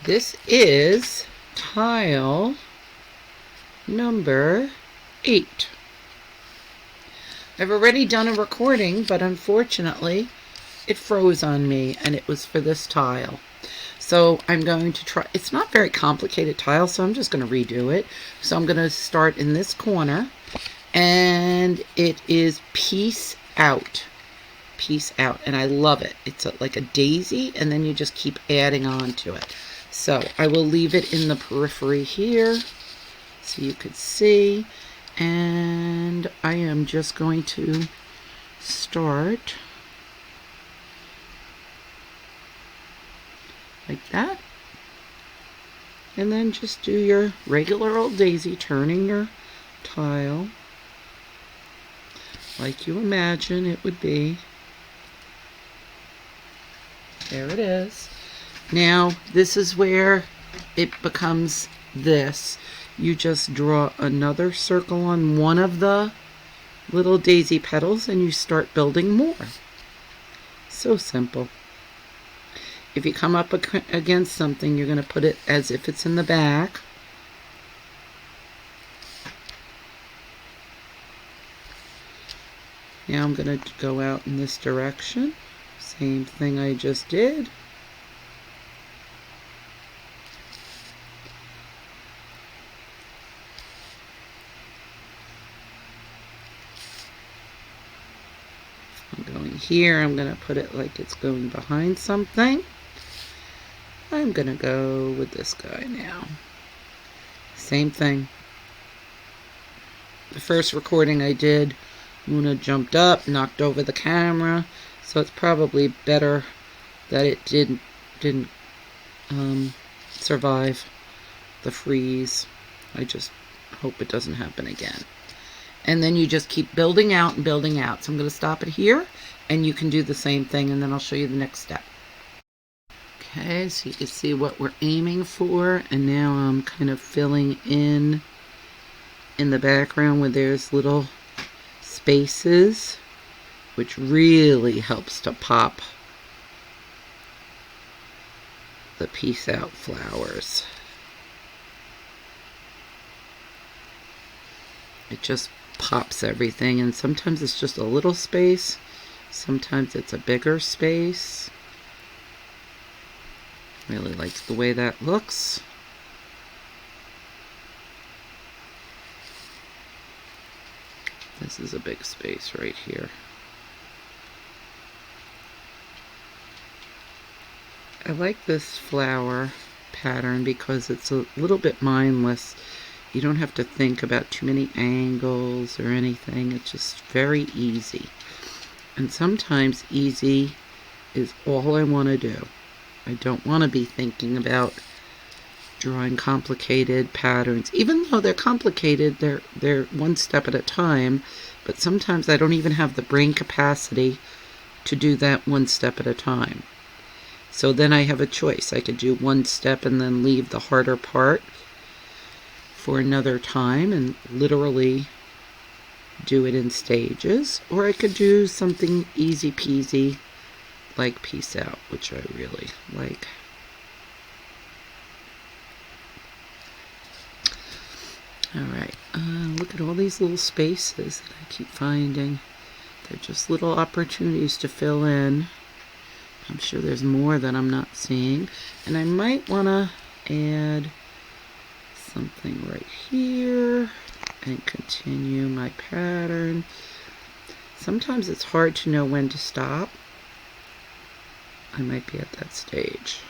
This is tile number 8. I've already done a recording, but unfortunately it froze on me, and it was for this tile. So I'm going to try. It's not very complicated tile, so I'm just going to redo it. So I'm going to start in this corner, and it is peace out. Peace out, and I love it. It's like a daisy, and then you just keep adding on to it. So I will leave it in the periphery here so you could see, and I am just going to start like that, and then just do your regular old daisy, turning your tile like you imagine it would be. There it is. Now this is where it becomes this. You just draw another circle on one of the little daisy petals and you start building more. So simple. If you come up against something, you're going to put it as if it's in the back. Now I'm going to go out in this direction. Same thing I just did. I'm going here. I'm going to put it like it's going behind something. I'm going to go with this guy now. Same thing. The first recording I did, Luna jumped up, knocked over the camera, so it's probably better that it didn't survive the freeze. I just hope it doesn't happen again. And then you just keep building out and building out. So I'm going to stop it here, and you can do the same thing, and then I'll show you the next step. Okay, so you can see what we're aiming for, and now I'm kind of filling in the background where there's little spaces, which really helps to pop the peace out flowers. It just pops everything, and sometimes it's just a little space, sometimes it's a bigger space. Really like the way that looks. This is a big space right here. I like this flower pattern because it's a little bit mindless. You don't have to think about too many angles or anything. It's just very easy. And sometimes easy is all I want to do. I don't want to be thinking about drawing complicated patterns. Even though they're complicated, they're one step at a time, but sometimes I don't even have the brain capacity to do that one step at a time. So then I have a choice. I could do one step and then leave the harder part for another time and literally do it in stages, or I could do something easy peasy like peace out, which I really like. Alright, look at all these little spaces that I keep finding. They're just little opportunities to fill in. I'm sure there's more that I'm not seeing. And I might want to add something right here and continue my pattern. Sometimes it's hard to know when to stop. I might be at that stage.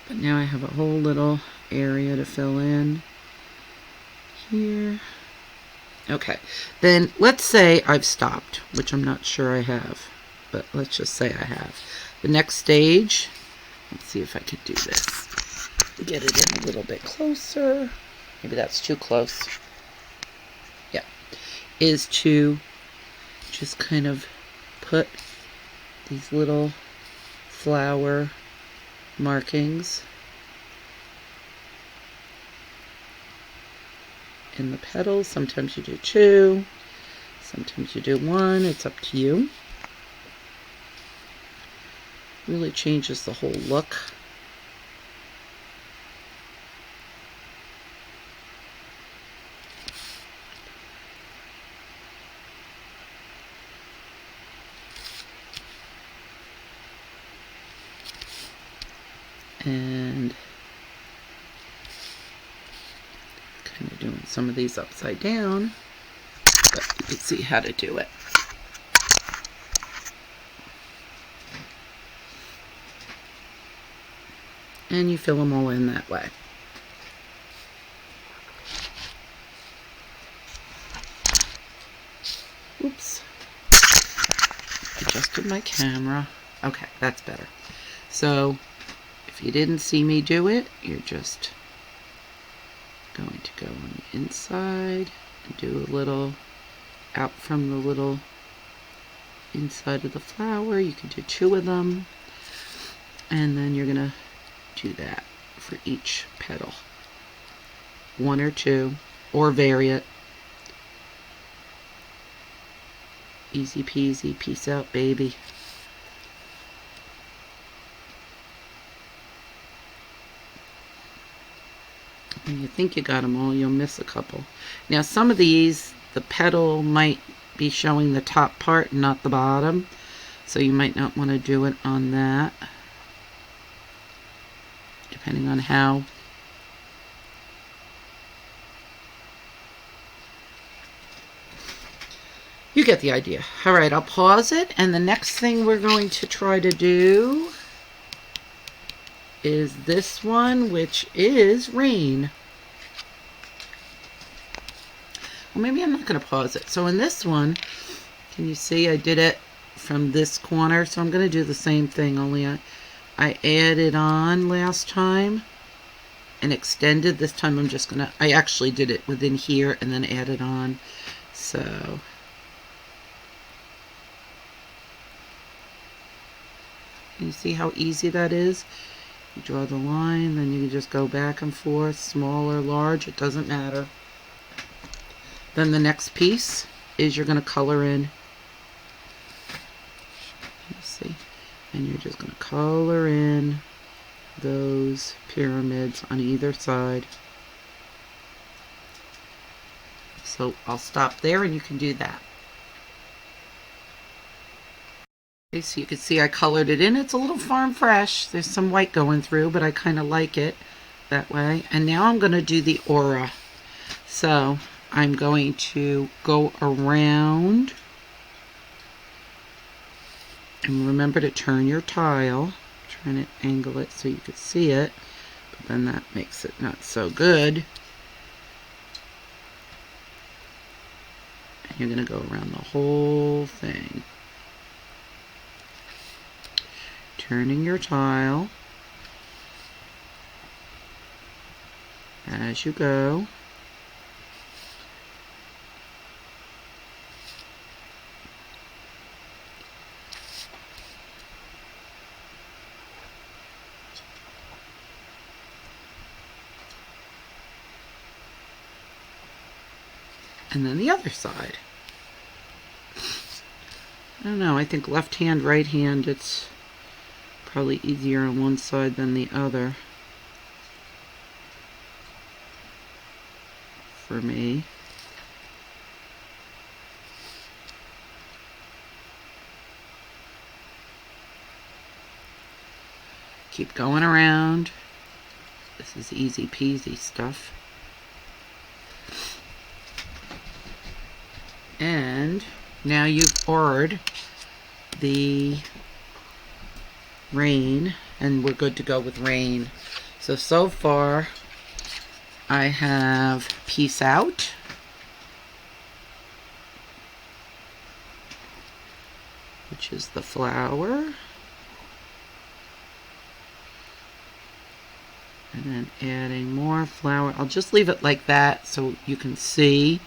But now I have a whole little area to fill in here. Okay, then let's say I've stopped, which I'm not sure I have, but let's just say I have. The next stage, let's see if I can do this. Get it in a little bit closer. Maybe that's too close. Yeah, is to just kind of put these little flower markings in the petals. Sometimes you do 2, sometimes you do 1. It's up to you. Really changes the whole look. And kind of doing some of these upside down, but you can see how to do it. And you fill them all in that way. Oops. Adjusted my camera. Okay, that's better. So, if you didn't see me do it, you're just going to go on the inside and do a little out from the little inside of the flower. You can do 2 of them. And then you're going to do that for each petal. 1 or 2, or vary it. Easy peasy, peace out, baby. When you think you got them all, you'll miss a couple. Now, some of these, the petal might be showing the top part, not the bottom. So you might not want to do it on that, depending on how. You get the idea. All right, I'll pause it, and the next thing we're going to try to do is this one, which is rain. Well, maybe I'm not going to pause it. So in this one, can you see I did it from this corner? So I'm going to do the same thing, only I added on last time and extended. This time I'm just going to, I actually did it within here and then added on. So can you see how easy that is? You draw the line, then you can just go back and forth, small or large, it doesn't matter. Then the next piece is you're going to color in. Let's see. And you're just going to color in those pyramids on either side. So I'll stop there and you can do that. Okay, so you can see I colored it in. It's a little farm fresh. There's some white going through, but I kind of like it that way. And now I'm going to do the aura. So I'm going to go around. And remember to turn your tile. I'm trying to angle it so you can see it. But then that makes it not so good. And you're going to go around the whole thing. Turning your tile as you go. And then the other side. I don't know, I think left hand, right hand, it's probably easier on one side than the other for me. Keep going around. This is easy peasy stuff. And now you've poured the rain, and we're good to go with rain. So far I have peace out, which is the flower, and then adding more flower. I'll just leave it like that so you can see.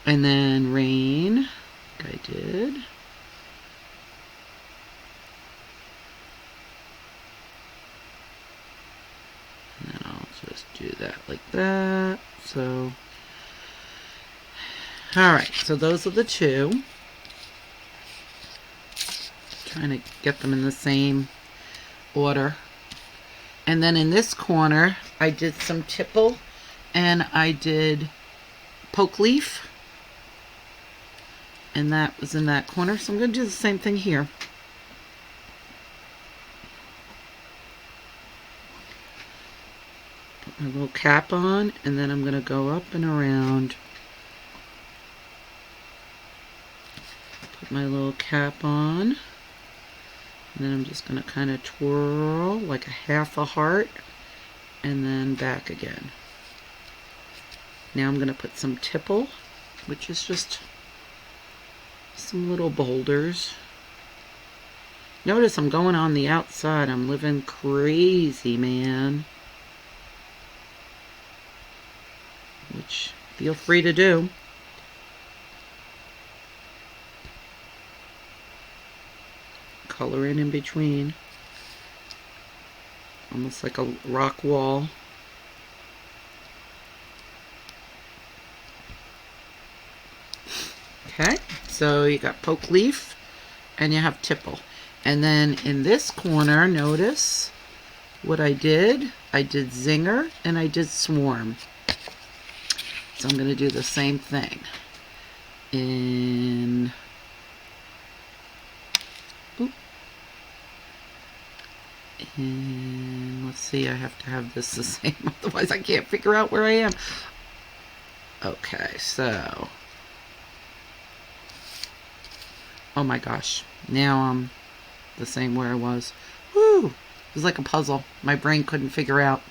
And then rain, like I did. And then I'll just do that like that. So, alright, so those are the two. Trying to get them in the same order. And then in this corner, I did some tipple and I did poke leaf. And that was in that corner. So I'm going to do the same thing here. Put my little cap on, and then I'm going to go up and around. Put my little cap on. And then I'm just going to kind of twirl like a half a heart and then back again. Now I'm going to put some tipple, which is just some little boulders. Notice I'm going on the outside. I'm living crazy, man. Which, feel free to do. Color in between. Almost like a rock wall. Okay, so you got poke leaf and you have tipple. And then in this corner, notice what I did. I did zinger and I did swarm. So I'm going to do the same thing. And let's see, I have to have this the same, otherwise I can't figure out where I am. Okay, so, oh my gosh, now I'm the same where I was. Woo! It was like a puzzle. My brain couldn't figure out.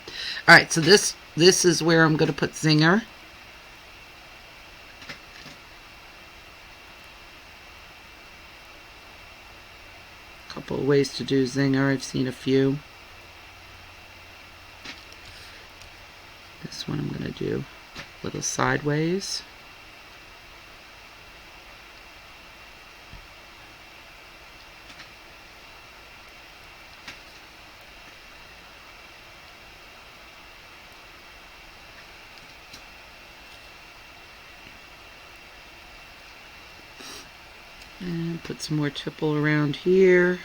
All right, so this is where I'm going to put zinger. Couple of ways to do zinger. I've seen a few. This one I'm going to do a little sideways. And put some more tipple around here.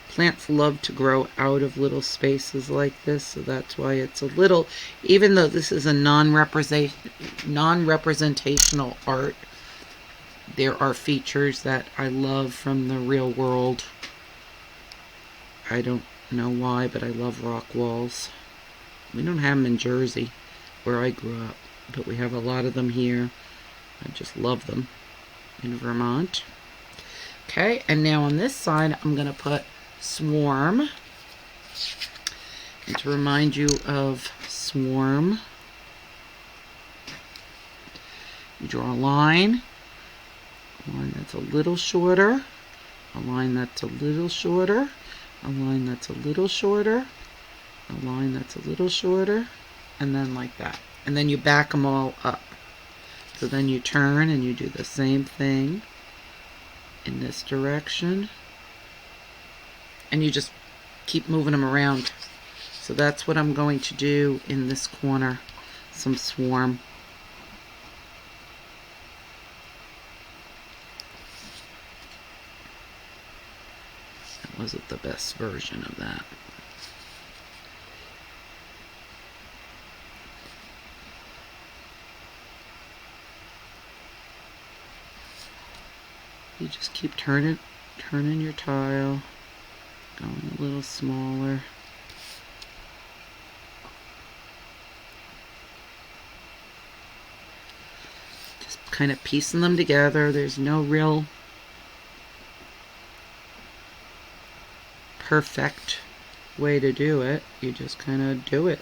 Plants love to grow out of little spaces like this, so that's why it's a little, even though this is a non-representational art, there are features that I love from the real world. I don't know why, but I love rock walls. We don't have them in Jersey, where I grew up, but we have a lot of them here. I just love them in Vermont. Okay, and now on this side, I'm going to put swarm. And to remind you of swarm, you draw a line that's a little shorter, a line that's a little shorter, a line that's a little shorter, a line that's a little shorter, and then like that. And then you back them all up. So then you turn and you do the same thing in this direction. And you just keep moving them around. So that's what I'm going to do in this corner. Some swarm. That wasn't the best version of that. You just keep turning your tile. Going a little smaller. Just kind of piecing them together. There's no real perfect way to do it. You just kind of do it.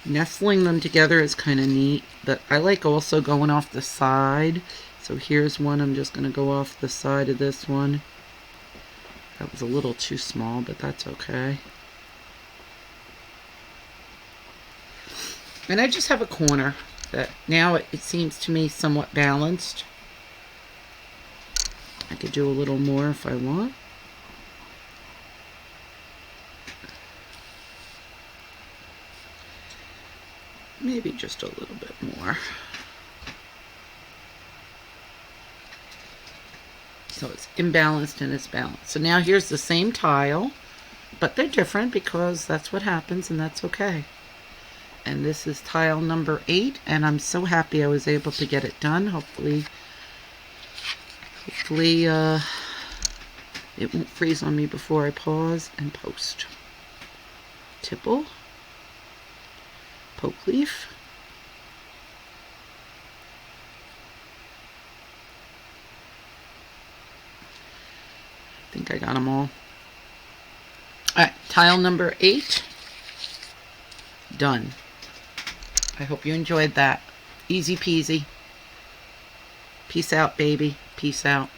Nestling them together is kind of neat, but I like also going off the side. So here's one. I'm just going to go off the side of this one. That was a little too small, but that's okay. And I just have a corner that now it seems to me somewhat balanced. I could do a little more if I want. Maybe just a little bit more. So it's imbalanced and it's balanced. So now here's the same tile, but they're different because that's what happens, and that's okay. And this is tile number 8, and I'm so happy I was able to get it done. Hopefully it won't freeze on me before I pause and post. Tipple, poke leaf, I think I got them all. Alright, tile number 8, done. I hope you enjoyed that. Easy peasy. Peace out, baby. Peace out.